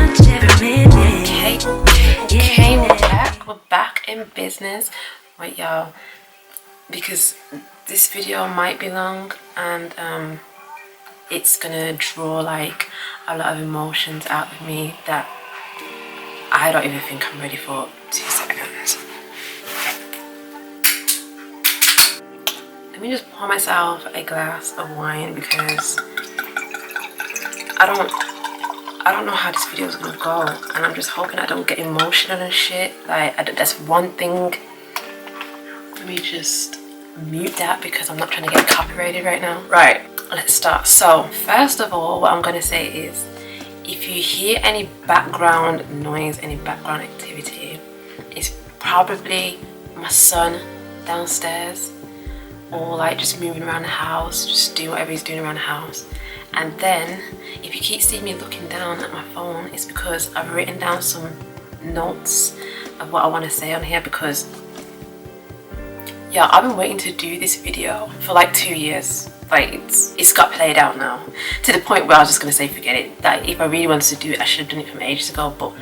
Okay, we're back in business. Wait, y'all, because this video might be long and it's gonna draw like a lot of emotions out of me that I don't even think I'm ready for. 2 seconds. Let me just pour myself a glass of wine because I don't know how this video is gonna go, and I'm just hoping I don't get emotional and shit. Like, that's one thing. Let me just mute that because I'm not trying to get copyrighted right now. Right, let's start. So first of all, what I'm gonna say is, if you hear any background noise, any background activity, it's probably my son downstairs, or like just moving around the house, just doing whatever he's doing around the house. And then if you keep seeing me looking down at my phone, it's because I've written down some notes of what I want to say on here, because yeah, I've been waiting to do this video for like 2 years. Like, it's got played out now to the point where I was just gonna say forget it. That if I really wanted to do it, I should have done it from ages ago, but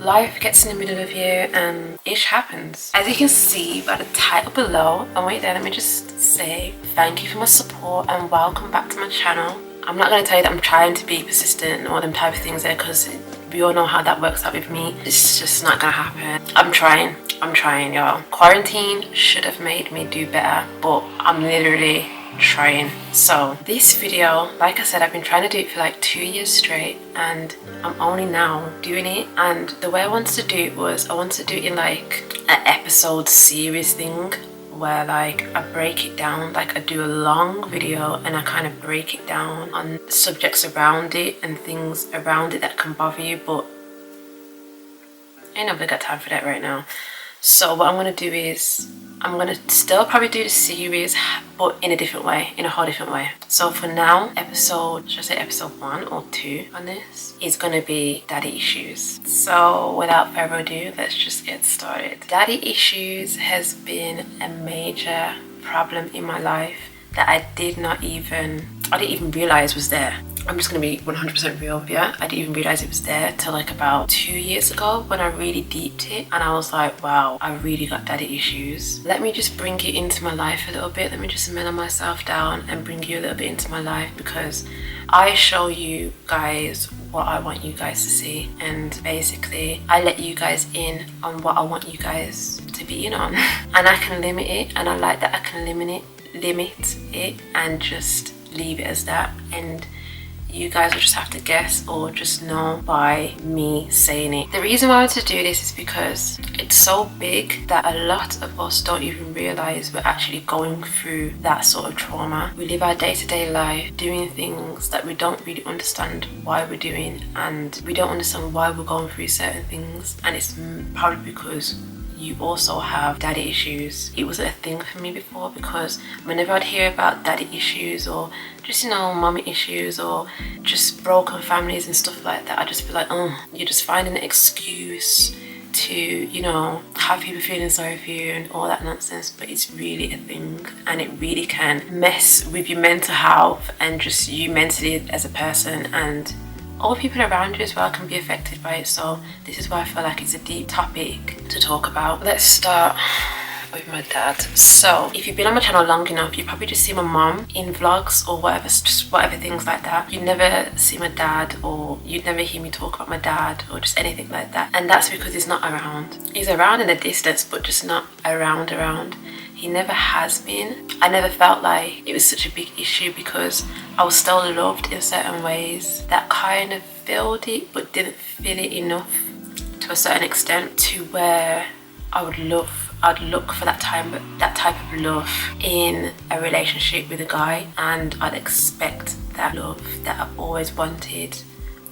life gets in the middle of you and ish happens. As you can see by the title below, and wait there, let me just say thank you for my support and welcome back to my channel. I'm not going to tell you that I'm trying to be persistent and all them type of things there, because we all know how that works out with me. It's just not going to happen. I'm trying, y'all. Quarantine should have made me do better, but I'm literally trying. So this video, like I said, I've been trying to do it for like 2 years straight, and I'm only now doing it. And the way I wanted to do it was, I wanted to do it in like an episode series thing, where like I break it down, like I do a long video and I kind of break it down on subjects around it and things around it that can bother you, but I ain't never got time for that right now. So what I'm going to do is, I'm going to still probably do the series, but in a different way, in a whole different way. So for now, should I say episode 1 or 2 on this is going to be daddy issues. So without further ado, let's just get started. Daddy issues has been a major problem in my life that I didn't even realize was there. I'm just gonna be 100% real with you. I didn't even realize it was there till like about 2 years ago, when I really deeped it and I was like, wow, I really got daddy issues. Let me just bring it into my life a little bit. Let me just mellow myself down and bring you a little bit into my life, because I show you guys what I want you guys to see, and basically I let you guys in on what I want you guys to be in on. And I can limit it, and I like that I can limit it and just leave it as that, and you guys will just have to guess or just know by me saying it. The reason why I want to do this is because it's so big that a lot of us don't even realize we're actually going through that sort of trauma. We live our day-to-day life doing things that we don't really understand why we're doing, and we don't understand why we're going through certain things, and it's probably because you also have daddy issues. It wasn't a thing for me before, because whenever I'd hear about daddy issues, or just, you know, mommy issues, or just broken families and stuff like that, I'd just be like, oh, you're just finding an excuse to, you know, have people feeling sorry for you and all that nonsense. But it's really a thing, and it really can mess with your mental health and just you mentally as a person, and all people around you as well can be affected by it. So this is why I feel like it's a deep topic to talk about. Let's start with my dad. So if you've been on my channel long enough, you probably just see my mom in vlogs or whatever, just whatever things like that. You never see my dad, or you'd never hear me talk about my dad or just anything like that. And that's because he's not around. He's around in the distance, but just not around. He never has been. I never felt like it was such a big issue, because I was still loved in certain ways that kind of filled it, but didn't feel it enough to a certain extent to where I'd look for that type of love in a relationship with a guy, and I'd expect that love that I've always wanted.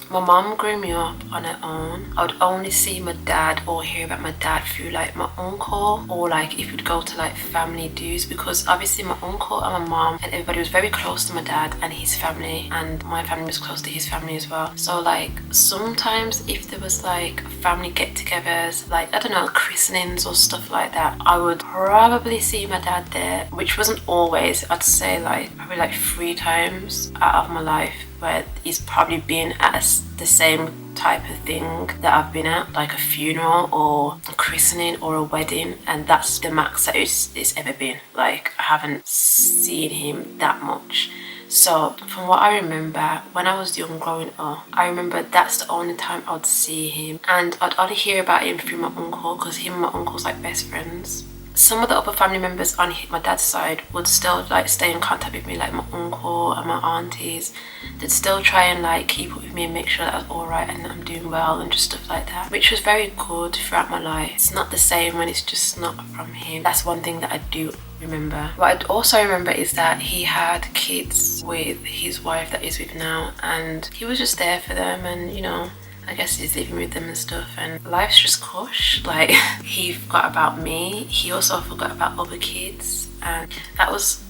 My mom grew me up on her own. I would only see my dad or hear about my dad through like my uncle, or like if we'd go to like family dues, because obviously my uncle and my mom and everybody was very close to my dad and his family, and my family was close to his family as well. So like sometimes if there was like family get-togethers, like I don't know, christenings or stuff like that, I would probably see my dad there, which wasn't always. I'd say like probably like 3 times out of my life. where he's probably been at the same type of thing that I've been at, like a funeral or a christening or a wedding, and that's the max that it's ever been. Like, I haven't seen him that much. So from what I remember, when I was young growing up, I remember that's the only time I'd see him, and I'd only hear about him through my uncle, because him and my uncle's like best friends. Some of the other family members on my dad's side would still like stay in contact with me, like my uncle and my aunties. They'd still try and like keep up with me and make sure that I was alright and that I'm doing well and just stuff like that, which was very good throughout my life. It's not the same when it's just not from him. That's one thing that I do remember. What I also remember is that he had kids with his wife that he's with now, and he was just there for them, and you know, I guess he's living with them and stuff, and life's just cush. Like, he forgot about me. He also forgot about other kids, and that was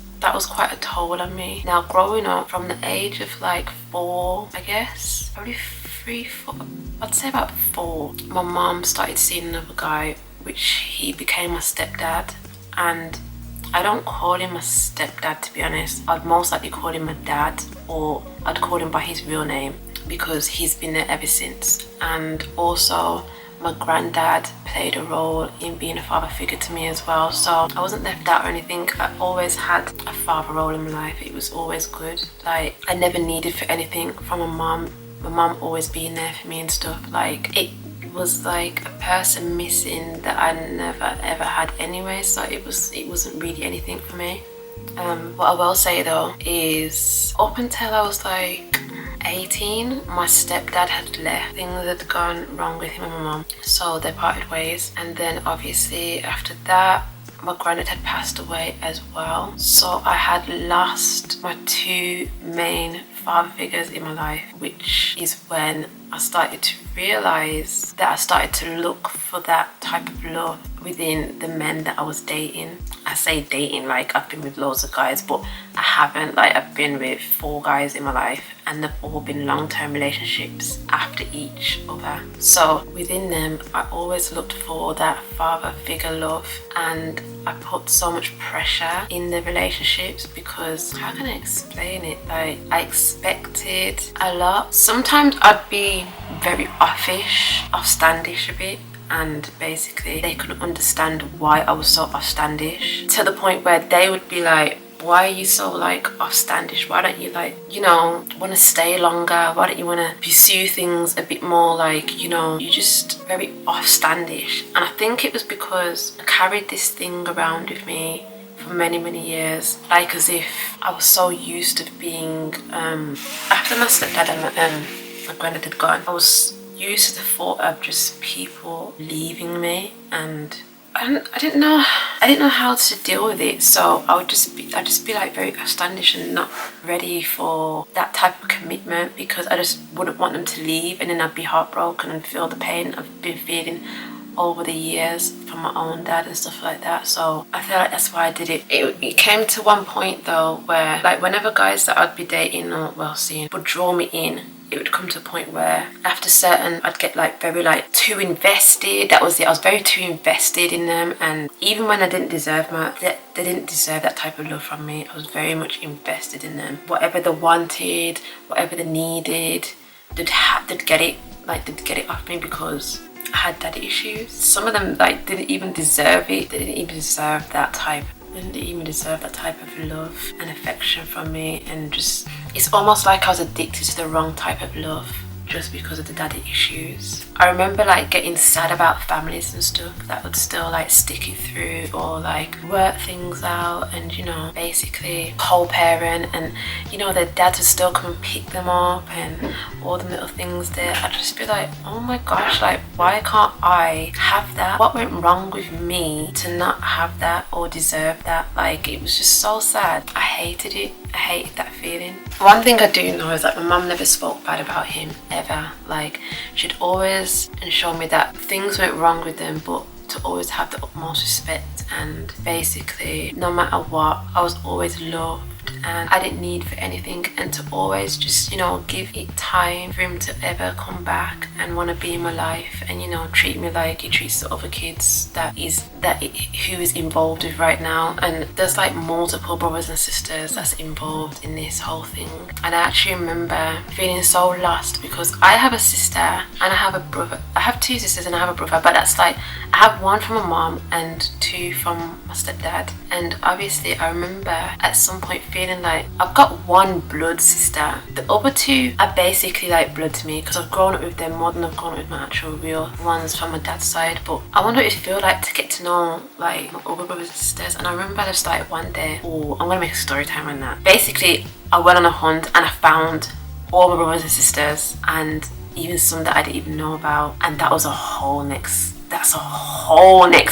quite a toll on me. Now, growing up from the age of like 4, I guess, probably 3, 4, I'd say about 4, my mom started seeing another guy, which he became my stepdad. And I don't call him my stepdad, to be honest. I'd most likely call him my dad, or I'd call him by his real name, because he's been there ever since. And also my granddad played a role in being a father figure to me as well, so I wasn't left out or anything. I always had a father role in my life. It was always good. Like, I never needed for anything from my mom always being there for me and stuff. Like, it was like a person missing that I never ever had anyway, so it wasn't really anything for me. What I will say though is, up until I was like 18, my stepdad had left. Things had gone wrong with him and my mom, so they parted ways. And then obviously after that, my granddad had passed away as well, so I had lost my 2 main father figures in my life, which is when I started to realise that I started to look for that type of love within the men that I was dating. I say dating like I've been with loads of guys, but I haven't. Like, I've been with 4 guys in my life, and they've all been long-term relationships after each other. So within them, I always looked for that father figure love, and I put so much pressure in the relationships because, how can I explain it? Like, I expected a lot. Sometimes I'd be very offish, offstandish a bit, and basically they couldn't understand why I was so offstandish, to the point where they would be like, why are you so like offstandish? Why don't you, like, you know, want to stay longer? Why don't you want to pursue things a bit more, like, you know, you're just very offstandish. And I think it was because I carried this thing around with me for many years, like as if I was so used to being after my stepdad and my granddad had gone, I was used to the thought of just people leaving me, and I didn't know how to deal with it. So I'd just be like very outlandish and not ready for that type of commitment, because I just wouldn't want them to leave, and then I'd be heartbroken and feel the pain I've been feeling over the years from my own dad and stuff like that. So I feel like that's why I did it. It came to one point though where, like, whenever guys that I'd be dating or well seeing would draw me in, it would come to a point where after certain, I'd get like very like too invested. That was it. I was very too invested in them, and even when I didn't deserve they didn't deserve that type of love from me, I was very much invested in them. Whatever they wanted, whatever they needed, they'd get it. Like, they'd get it off me because I had daddy issues. Some of them like didn't even deserve it. They didn't even deserve that type of love and affection from me, and just, it's almost like I was addicted to the wrong type of love just because of the daddy issues. I remember like getting sad about families and stuff that would still like stick it through or like work things out, and you know, basically co-parent, and you know, their dads would still come and pick them up and all the little things there. I'd just be like, oh my gosh, like, why can't I have that? What went wrong with me to not have that or deserve that? Like, it was just so sad. I hated it. I hated that feeling. One thing I do know is that my mum never spoke bad about him, ever. Like, she'd always ensure me that things went wrong with them, but to always have the utmost respect, and basically no matter what, I was always loved and I didn't need for anything, and to always just, you know, give it time for him to ever come back and want to be in my life and, you know, treat me like he treats the other kids who is involved with right now. And there's like multiple brothers and sisters that's involved in this whole thing. And I actually remember feeling so lost because I have a sister and I have a brother. I have 2 sisters and I have a brother, but that's like, I have 1 from my mom and 2 from my stepdad. And obviously I remember at some point feeling like I've got 1 blood sister. The other 2 are basically like blood to me because I've grown up with them more than I've grown up with my actual real ones from my dad's side. But I wonder what it feel like to get to know like my other brothers and sisters. And I remember just like one day, I'm gonna make a story time on that. Basically I went on a hunt and I found all my brothers and sisters, and even some that I didn't even know about, and that's a whole next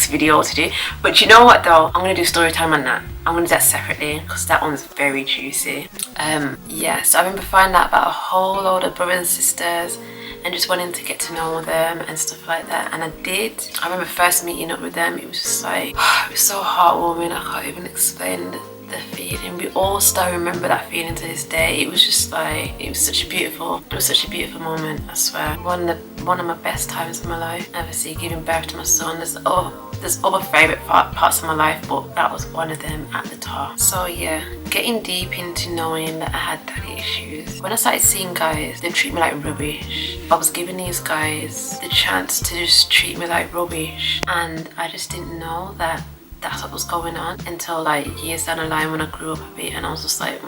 video to do. But you know what though, I'm gonna do story time on that. I'm gonna do that separately because that one's very juicy. Yeah, so I remember finding out about a whole load of brothers and sisters and just wanting to get to know them and stuff like that, and I did. I remember first meeting up with them, it was just like, it was so heartwarming, I can't even explain the feeling. We all still remember that feeling to this day. It was just like, it was such a beautiful moment, I swear. One of my best times of my life. Obviously giving birth to my son, there's other favourite parts of my life, but that was one of them at the top. So yeah, getting deep into knowing that I had daddy issues. When I started seeing guys, they treat me like rubbish. I was giving these guys the chance to just treat me like rubbish, and I just didn't know that that's what was going on until like years down the line when I grew up a bit, and I was just like,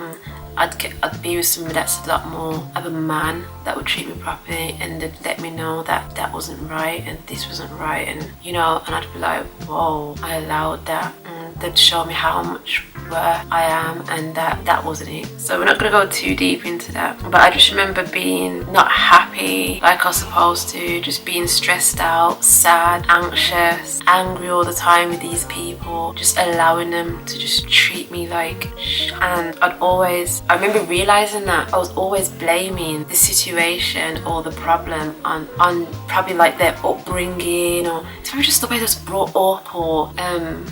I'd be with somebody that's a lot more of a man that would treat me properly, and they'd let me know that that wasn't right and this wasn't right, and you know, and I'd be like, whoa, I allowed that. And they'd show me how much worth I am, and that wasn't it. So we're not gonna go too deep into that, but I just remember being not happy like I was supposed to, just being stressed out, sad, anxious, angry all the time with these people, just allowing them to just treat me like and I remember realizing that I was always blaming the situation or the problem on probably like their upbringing, or it's probably just the way they was brought up, or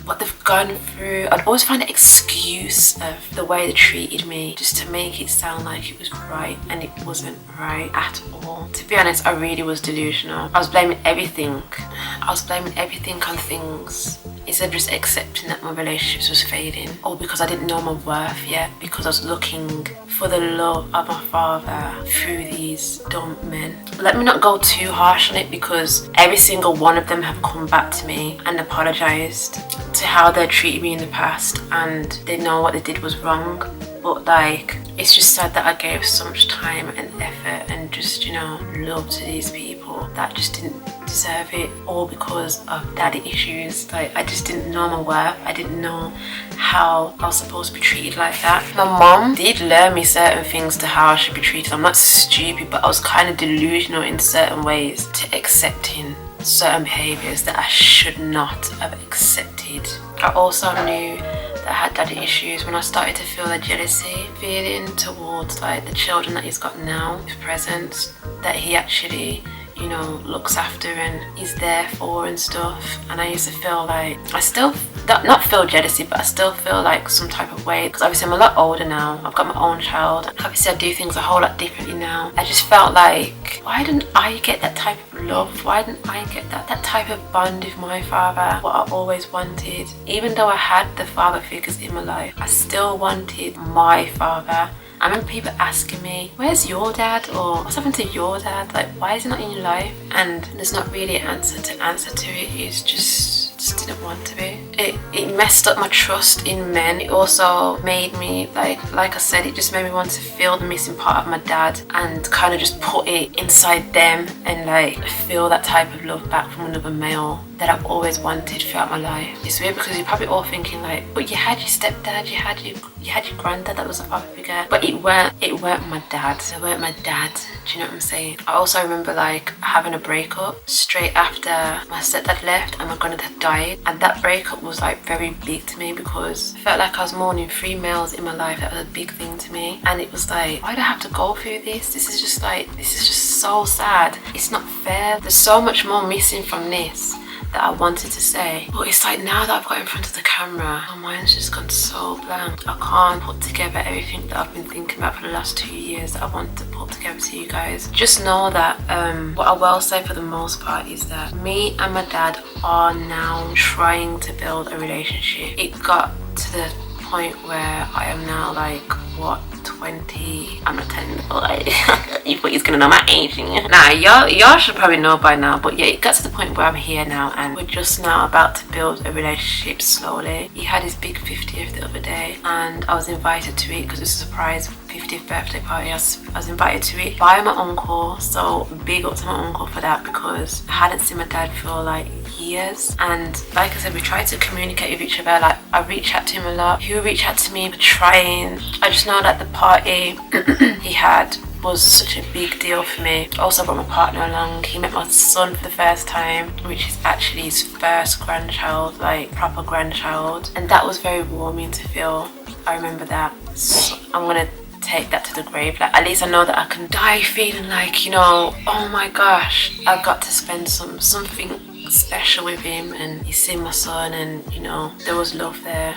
what they've gone through. I'd always find an excuse of the way they treated me just to make it sound like it was right, and it wasn't right at all. To be honest, I really was delusional. I was blaming everything on things instead of just accepting that my relationships was fading, or because I didn't know my worth yet, because I was looking for the love of my father through these dumb men. Let me not go too harsh on it, because every single one of them have come back to me and apologized to how they treated me in the past, and they know what they did was wrong. But like, it's just sad that I gave so much time and effort and just, you know, love to these people that just didn't deserve it, all because of daddy issues. Like, I just didn't know my worth. I didn't know how I was supposed to be treated like that. My mom did learn me certain things to how I should be treated. I'm not stupid, but I was kind of delusional in certain ways to accepting certain behaviours that I should not have accepted. I also knew that I had daddy issues when I started to feel a jealousy feeling towards like the children that he's got now, his presence, that he actually, you know, looks after and is there for and stuff. And I used to feel like, I still not feel jealousy, but I still feel like some type of way, because obviously I'm a lot older now, I've got my own child, obviously I do things a whole lot differently now. I just felt like, why didn't I get that type of love? Why didn't I get that type of bond with my father, what I always wanted? Even though I had the father figures in my life, I still wanted my father. I remember people asking me, where's your dad, or what's happened to your dad, like why is he not in your life? And there's not really an answer to it. It's just didn't want to be. It messed up my trust in men. It also made me, like I said, it just made me want to feel the missing part of my dad and kind of just put it inside them and like feel that type of love back from another male that I've always wanted throughout my life. It's weird because you're probably all thinking like, but you had your stepdad, you had your granddad that was a father figure, but it weren't my dad. They weren't my dad. Do you know what I'm saying? I also remember like having a breakup straight after my stepdad left and my granddad had died, and that breakup was like very big to me because I felt like I was mourning 3 males in my life. That was a big thing to me, and it was like, why do I have to go through this? This is just so sad. It's not fair. There's so much more missing from this that I wanted to say. But it's like now that I've got in front of the camera, my mind's just gone so blank. I can't put together everything that I've been thinking about for the last 2 years that I want to put together to you guys. Just know that what I will say for the most part is that me and my dad are now trying to build a relationship. It got to the point where I am now like, what, 20? I'm not telling you, but like, you thought he's gonna know my age. Nah, y'all should probably know by now, but yeah, it got to the point where I'm here now and we're just now about to build a relationship slowly. He had his big 50th the other day and I was invited to it because it's a surprise 50th birthday party. I was invited to it by my uncle, so big up to my uncle for that, because I hadn't seen my dad for like years, and like I said, we tried to communicate with each other. Like I reach out to him a lot, he would reach out to me, we're trying. I just know that the party he had was such a big deal for me. Also brought my partner along. He met my son for the first time, which is actually his first grandchild, like proper grandchild, and that was very warming to feel. I remember that. So I'm gonna take that to the grave. Like at least I know that I can die feeling like, you know, oh my gosh, I've got to spend something special with him, and he's seen my son, and you know, there was love there.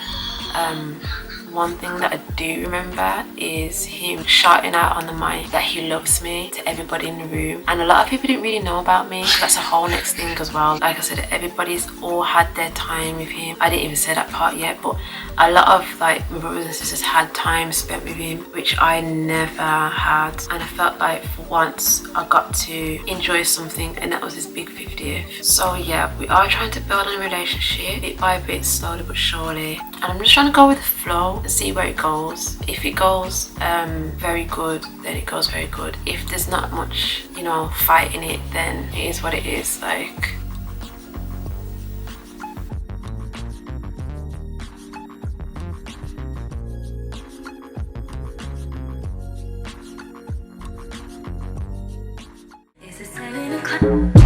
One thing that I do remember is him shouting out on the mic that he loves me to everybody in the room, and a lot of people didn't really know about me. That's a whole next thing as well. Like I said, everybody's all had their time with him. I didn't even say that part yet, but a lot of like my brothers and sisters had time spent with him, which I never had, and I felt like for once I got to enjoy something, and that was his big 50th. So yeah, we are trying to build a relationship bit by bit, slowly but surely, and I'm just trying to go with the flow and see where it goes. If it goes very good, then it goes very good. If there's not much, you know, fight in it, then it is what it is. Like, Is it 7 o'clock?